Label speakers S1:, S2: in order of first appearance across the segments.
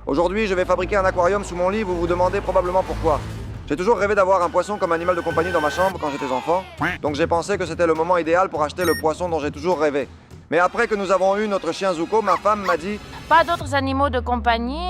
S1: Aujourd'hui, je vais fabriquer un aquarium sous mon lit, vous vous demandez probablement pourquoi. J'ai toujours rêvé d'avoir un poisson comme animal de compagnie dans ma chambre quand j'étais enfant, donc j'ai pensé que c'était le moment idéal pour acheter le poisson dont j'ai toujours rêvé. Mais après que nous avons eu notre chien Zuko, ma femme m'a dit «
S2: Pas d'autres animaux de compagnie. »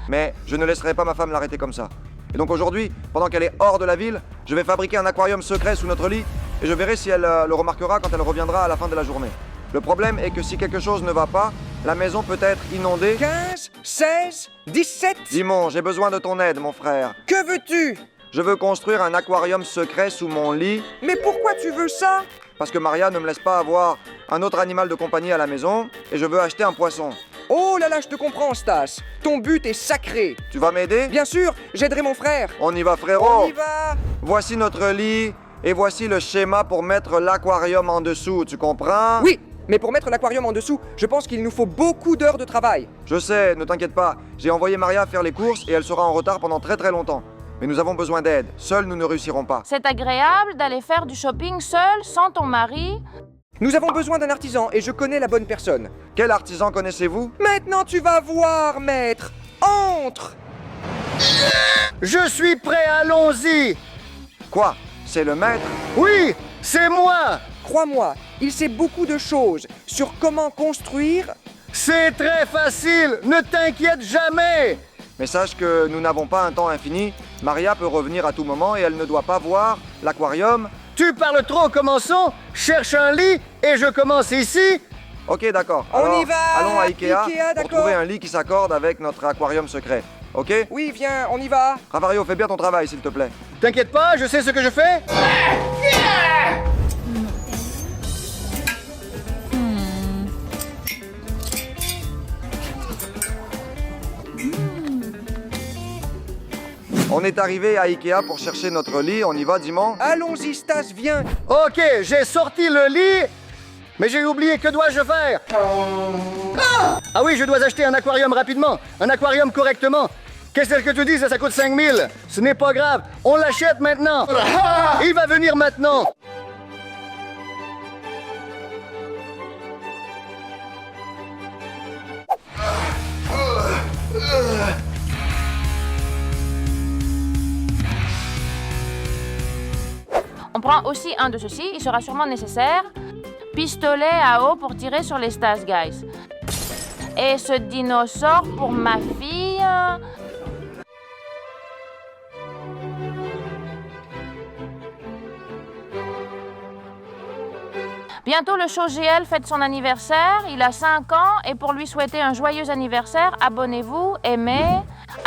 S1: Mais je ne laisserai pas ma femme l'arrêter comme ça. Et donc aujourd'hui, pendant qu'elle est hors de la ville, je vais fabriquer un aquarium secret sous notre lit et je verrai si elle le remarquera quand elle reviendra à la fin de la journée. Le problème est que si quelque chose ne va pas, la maison peut être inondée.
S3: 15, 16, 17.
S1: Simon, j'ai besoin de ton aide, mon frère.
S3: Que veux-tu?
S1: Je veux construire un aquarium secret sous mon lit
S3: Mais pourquoi tu veux ça?
S1: parce que Maria ne me laisse pas avoir un autre animal de compagnie à la maison et je veux acheter un poisson.
S3: Oh là là, je te comprends, Stas. Ton but est sacré.
S1: Tu vas m'aider?
S3: Bien sûr, j'aiderai mon frère.
S1: On y va, frérot.
S3: On y va.
S1: Voici notre lit et voici le schéma pour mettre l'aquarium en dessous, tu comprends?
S3: Oui, mais pour mettre l'aquarium en dessous, je pense qu'il nous faut beaucoup d'heures de travail.
S1: Je sais, ne t'inquiète pas. J'ai envoyé Maria faire les courses et elle sera en retard pendant très très longtemps. Mais nous avons besoin d'aide. Seuls, nous ne réussirons pas.
S2: C'est agréable d'aller faire du shopping seul, sans ton mari.
S3: Nous avons besoin d'un artisan et je connais la bonne personne.
S1: Quel artisan connaissez-vous?
S3: Maintenant tu vas voir, maître. Entre.
S4: Je suis prêt, allons-y.
S1: Quoi? C'est le maître?
S4: Oui, c'est moi.
S3: Crois-moi, il sait beaucoup de choses sur comment construire.
S4: C'est très facile, ne t'inquiète jamais.
S1: Mais sache que nous n'avons pas un temps infini. Maria peut revenir à tout moment et elle ne doit pas voir l'aquarium.
S4: Tu parles trop, commençons. Cherche un lit et je commence ici.
S1: Ok, d'accord.
S3: On
S1: Alors,
S3: y va.
S1: allons à Ikea,
S3: Ikea,
S1: pour
S3: d'accord.
S1: trouver un lit qui s'accorde avec notre aquarium secret. Ok?
S3: Oui, viens, on y va.
S1: Ravario, fais bien ton travail, s'il te plaît.
S4: T'inquiète pas, je sais ce que je fais.
S1: On est arrivé à Ikea pour chercher notre lit. On y va, Dimon?
S3: Allons-y, Stas, viens.
S4: Ok, j'ai sorti le lit, mais j'ai oublié, que dois-je faire? Ah oui, je dois acheter un aquarium rapidement, un aquarium correctement. Qu'est-ce que tu dis, ça coûte 5000. Ce n'est pas grave, on l'achète maintenant. Il va venir maintenant.
S2: On prend aussi un de ceux-ci, il sera sûrement nécessaire. Pistolet à eau pour tirer sur les Stas, guys. Et ce dinosaure pour ma fille. Bientôt le show GL fête son anniversaire, il a 5 ans et pour lui souhaiter un joyeux anniversaire, abonnez-vous, aimez,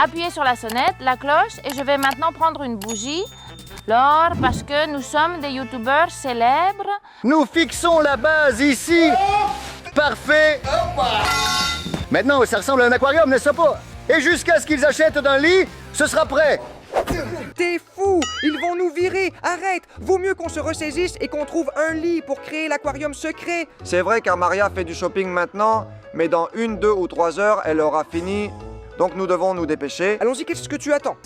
S2: appuyez sur la sonnette, la cloche et je vais maintenant prendre une bougie. Alors, parce que nous sommes des youtubeurs célèbres.
S4: Nous fixons la base ici. Parfait. Maintenant, ça ressemble à un aquarium, n'est-ce pas? Et jusqu'à ce qu'ils achètent un lit, ce sera prêt.
S3: T'es fou. Ils vont nous virer. Arrête. Vaut mieux qu'on se ressaisisse et qu'on trouve un lit pour créer l'aquarium secret.
S1: C'est vrai car Maria fait du shopping maintenant, mais dans 1, 2 ou 3 heures, elle aura fini. Donc nous devons nous dépêcher.
S3: Allons-y, qu'est-ce que tu attends?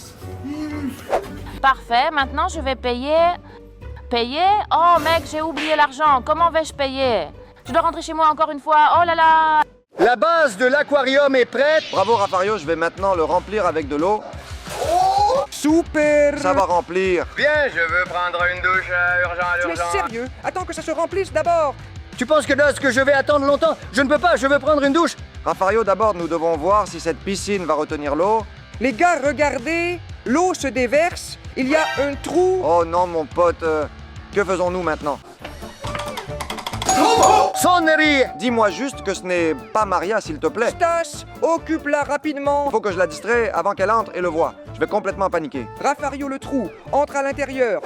S2: Parfait, maintenant je vais payer. Payer? Oh mec, j'ai oublié l'argent. Comment vais-je payer? Je dois rentrer chez moi encore une fois. Oh là là!
S4: La base de l'aquarium est prête.
S1: Bravo Raffario, je vais maintenant le remplir avec de l'eau.
S3: Super.
S1: Ça va remplir.
S4: Bien, je veux prendre une douche
S3: Tu es sérieux? Attends que ça se remplisse d'abord.
S4: Tu penses que là, ce que je vais attendre longtemps? Je ne peux pas, je veux prendre une douche.
S1: Raffario, d'abord, nous devons voir si cette piscine va retenir l'eau.
S3: Les gars, regardez. L'eau se déverse. Il y a un trou.
S1: Oh non, mon pote, que faisons-nous maintenant?
S4: Sonnerie.
S1: Dis-moi juste que ce n'est pas Maria, s'il te plaît.
S3: Stas, occupe-la rapidement.
S1: Il faut que je la distrais avant qu'elle entre et le voie. Je vais complètement paniquer.
S3: Raffario le trou. Entre à l'intérieur.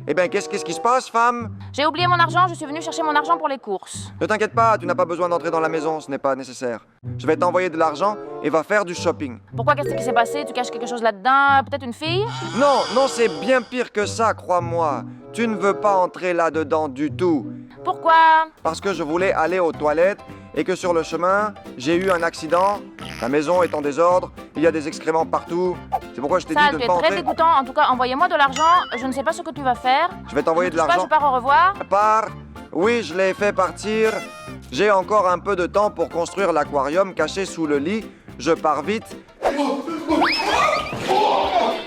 S1: Eh bien, qu'est-ce qui se passe, femme?
S2: J'ai oublié mon argent, je suis venue chercher mon argent pour les courses.
S1: Ne t'inquiète pas, tu n'as pas besoin d'entrer dans la maison, ce n'est pas nécessaire. Je vais t'envoyer de l'argent et va faire du shopping.
S2: Pourquoi, qu'est-ce qui s'est passé? Tu caches quelque chose là-dedans? Peut-être une fille?
S1: Non, non, c'est bien pire que ça, crois-moi. Tu ne veux pas entrer là-dedans du tout.
S2: Pourquoi?
S1: Parce que je voulais aller aux toilettes et que sur le chemin, j'ai eu un accident. La maison est en désordre, il y a des excréments partout. C'est pourquoi je t'ai dit
S2: Ça,
S1: de
S2: tu
S1: ne
S2: es
S1: pas
S2: très
S1: entrer.
S2: dégoûtant. En tout cas, envoyez-moi de l'argent. Je ne sais pas ce que tu vas faire.
S1: Je vais t'envoyer de
S2: Je sais pas,
S1: l'argent.
S2: je pars au revoir.
S1: Pars. Oui, je l'ai fait partir. J'ai encore un peu de temps pour construire l'aquarium caché sous le lit. Je pars vite.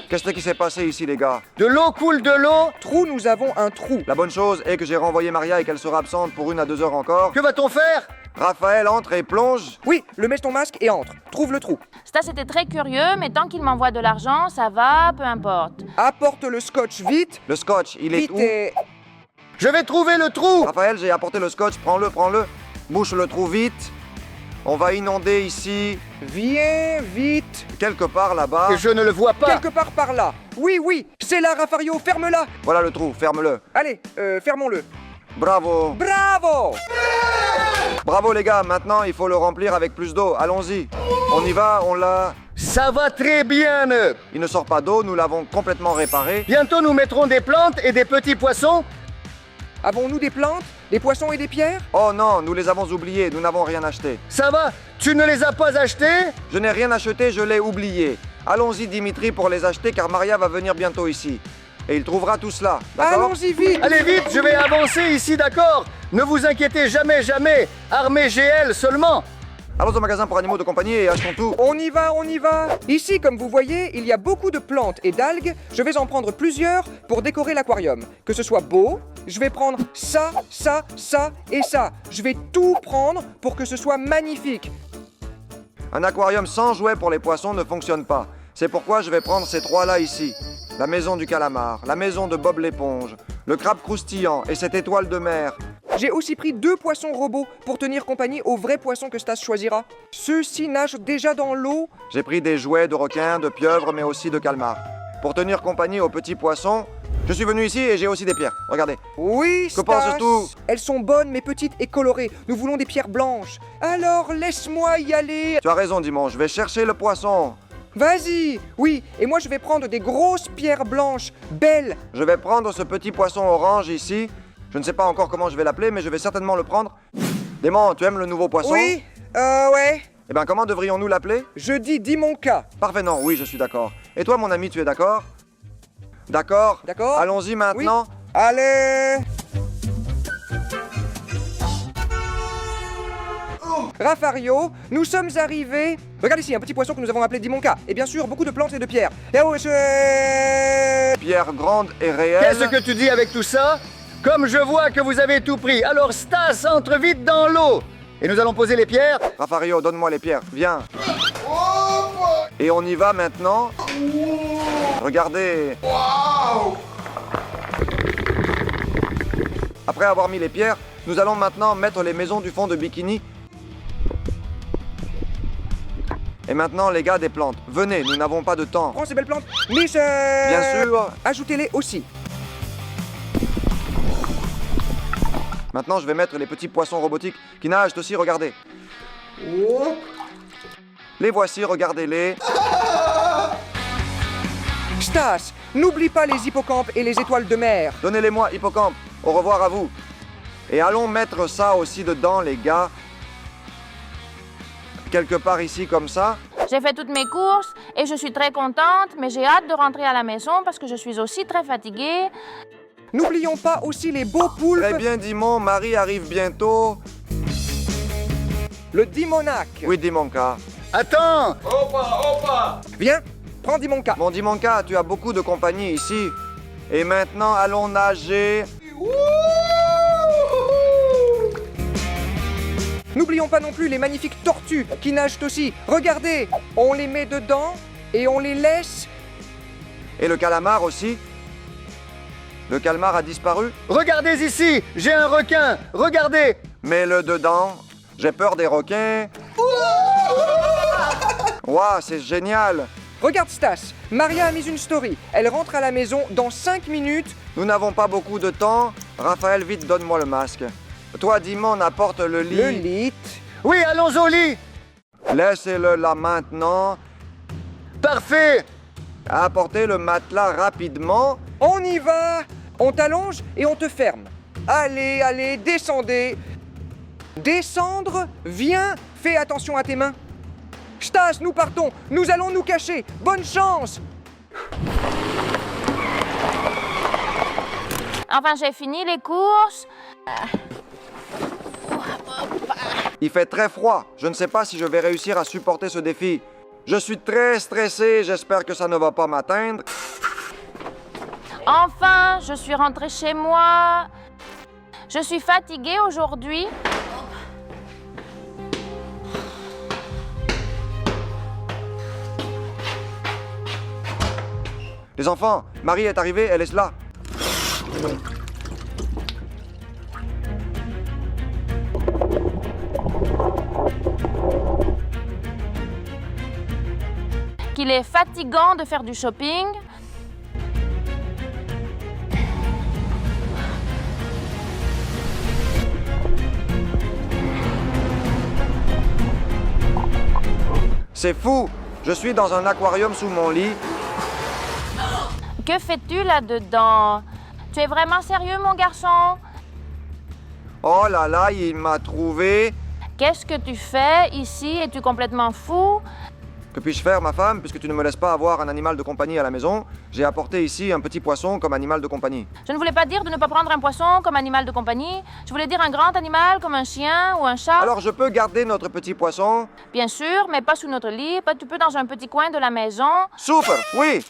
S1: Qu'est-ce qui s'est passé ici, les gars?
S4: De l'eau coule de l'eau.
S3: Trou, nous avons un trou.
S1: La bonne chose est que j'ai renvoyé Maria et qu'elle sera absente pour 1 à 2 heures encore.
S4: Que va-t-on faire?
S1: Raphaël entre et plonge.
S3: Oui, mets ton masque et entre. Trouve le trou.
S2: Stas était très curieux, mais tant qu'il m'envoie de l'argent, ça va, peu importe.
S3: Apporte le scotch vite.
S1: Le scotch, il est
S3: Vite
S1: où?
S3: et...
S4: Je vais trouver le trou.
S1: Raphaël, j'ai apporté le scotch, prends-le. Bouche le trou vite. On va inonder ici,
S3: Viens vite.
S1: quelque part là-bas.
S4: Et je ne le vois pas.
S3: Quelque part par là. Oui, c'est là, Raffario, ferme-la.
S1: Voilà le trou, ferme-le.
S3: Allez, fermons-le.
S1: Bravo.
S3: Bravo!
S1: Bravo les gars, maintenant il faut le remplir avec plus d'eau. Allons-y. On y va, on l'a...
S4: Ça va très bien.
S1: Il ne sort pas d'eau, nous l'avons complètement réparé.
S4: Bientôt, nous mettrons des plantes et des petits poissons.
S3: Avons-nous des plantes, des poissons et des pierres?
S1: Oh non, nous les avons oubliés, nous n'avons rien acheté.
S4: Ça va? Tu ne les as pas achetés?
S1: Je n'ai rien acheté, je l'ai oublié. Allons-y Dimitri pour les acheter car Maria va venir bientôt ici. Et il trouvera tout cela, d'accord?
S3: Allons-y vite.
S4: Allez vite, je vais avancer ici, d'accord? Ne vous inquiétez jamais, jamais. Armée GL seulement.
S1: Allons au magasin pour animaux de compagnie et achetons tout.
S3: On y va. Ici, comme vous voyez, il y a beaucoup de plantes et d'algues. Je vais en prendre plusieurs pour décorer l'aquarium. Que ce soit beau, je vais prendre ça, ça, ça et ça. Je vais tout prendre pour que ce soit magnifique.
S1: Un aquarium sans jouets pour les poissons ne fonctionne pas. C'est pourquoi je vais prendre ces trois-là ici. La maison du calamar, la maison de Bob l'éponge, le crabe croustillant et cette étoile de mer.
S3: J'ai aussi pris 2 poissons robots pour tenir compagnie aux vrais poissons que Stas choisira. Ceux-ci nagent déjà dans l'eau.
S1: J'ai pris des jouets de requins, de pieuvres, mais aussi de calmars. Pour tenir compagnie aux petits poissons, je suis venu ici et j'ai aussi des pierres. Regardez.
S3: Oui,
S1: Que
S3: Stas.
S1: penses-tu?
S3: Elles sont bonnes mais petites et colorées. Nous voulons des pierres blanches. Alors laisse-moi y aller.
S1: Tu as raison, Dimon, je vais chercher le poisson.
S3: Vas-y. Oui, et moi je vais prendre des grosses pierres blanches, belles.
S1: Je vais prendre ce petit poisson orange ici. Je ne sais pas encore comment je vais l'appeler, mais je vais certainement le prendre. Démon, tu aimes le nouveau poisson?
S3: Oui, ouais.
S1: Eh bien, comment devrions-nous l'appeler?
S3: Je dis Dimonka.
S1: Parfait, non, oui, je suis d'accord. Et toi, mon ami, tu es d'accord? D'accord?
S3: D'accord.
S1: Allons-y maintenant.
S3: Allez. Raffario, nous sommes arrivés. Regarde ici, un petit poisson que nous avons appelé Dimonka. Et bien sûr, beaucoup de plantes et de pierres. Et oh,
S1: Pierre grande et réelle.
S4: Qu'est-ce que tu dis avec tout ça? Comme je vois que vous avez tout pris, alors Stas entre vite dans l'eau. Et nous allons poser les pierres.
S1: Raffario, donne-moi les pierres, viens. Et on y va maintenant. Regardez. Après avoir mis les pierres, nous allons maintenant mettre les maisons du fond de bikini. Et maintenant, les gars des plantes, venez, nous n'avons pas de temps.
S3: Prends ces belles plantes. Michel.
S1: Bien sûr.
S3: Ajoutez-les aussi.
S1: Maintenant, je vais mettre les petits poissons robotiques qui nagent aussi, regardez. Les voici, regardez-les.
S3: Stas, n'oublie pas les hippocampes et les étoiles de mer.
S1: Donnez-les-moi, hippocampe. Au revoir à vous. Et allons mettre ça aussi dedans, les gars. Quelque part ici, comme ça.
S2: J'ai fait toutes mes courses et je suis très contente, mais j'ai hâte de rentrer à la maison parce que je suis aussi très fatiguée.
S3: N'oublions pas aussi les beaux poulpes.
S1: Très bien, Dimon, Marie arrive bientôt.
S3: Le Dimonac.
S1: Oui, Dimonka.
S4: Attends.
S3: Viens, prends Dimonka.
S1: Mon Dimonka, tu as beaucoup de compagnie ici. Et maintenant, allons nager.
S3: N'oublions pas non plus les magnifiques tortues qui nagent aussi. Regardez, on les met dedans et on les laisse.
S1: Et le calamar aussi. Le calmar a disparu.
S4: Regardez ici, j'ai un requin. Regardez.
S1: Mets-le dedans. J'ai peur des requins. Waouh, c'est génial.
S3: Regarde Stas, Maria a mis une story. Elle rentre à la maison dans 5 minutes.
S1: Nous n'avons pas beaucoup de temps. Raphaël, vite, donne-moi le masque. Toi, Dimon, apporte le lit.
S3: Le lit.
S4: Oui, allons au lit.
S1: Laissez-le là maintenant.
S4: Parfait.
S1: Apportez le matelas rapidement.
S3: On y va. On t'allonge et on te ferme. Allez, allez, descendez. Descendre, viens, fais attention à tes mains. Stas, nous partons. Nous allons nous cacher. Bonne chance.
S2: Enfin, j'ai fini les courses.
S1: Il fait très froid. Je ne sais pas si je vais réussir à supporter ce défi. Je suis très stressé, j'espère que ça ne va pas m'atteindre.
S2: Enfin, je suis rentrée chez moi. Je suis fatiguée aujourd'hui.
S1: Les enfants, Marie est arrivée, elle est là.
S2: Qu'il est fatigant de faire du shopping.
S1: C'est fou, je suis dans un aquarium sous mon lit.
S2: Que fais-tu là-dedans? Tu es vraiment sérieux, mon garçon?
S1: Oh là là, il m'a trouvé.
S2: Qu'est-ce que tu fais ici? Es-tu complètement fou?
S1: Que puis-je faire, ma femme, puisque tu ne me laisses pas avoir un animal de compagnie à la maison? J'ai apporté ici un petit poisson comme animal de compagnie.
S2: Je ne voulais pas dire de ne pas prendre un poisson comme animal de compagnie. Je voulais dire un grand animal comme un chien ou un chat.
S1: Alors je peux garder notre petit poisson?
S2: Bien sûr, mais pas sous notre lit. Tu peux dans un petit coin de la maison.
S1: Super, oui.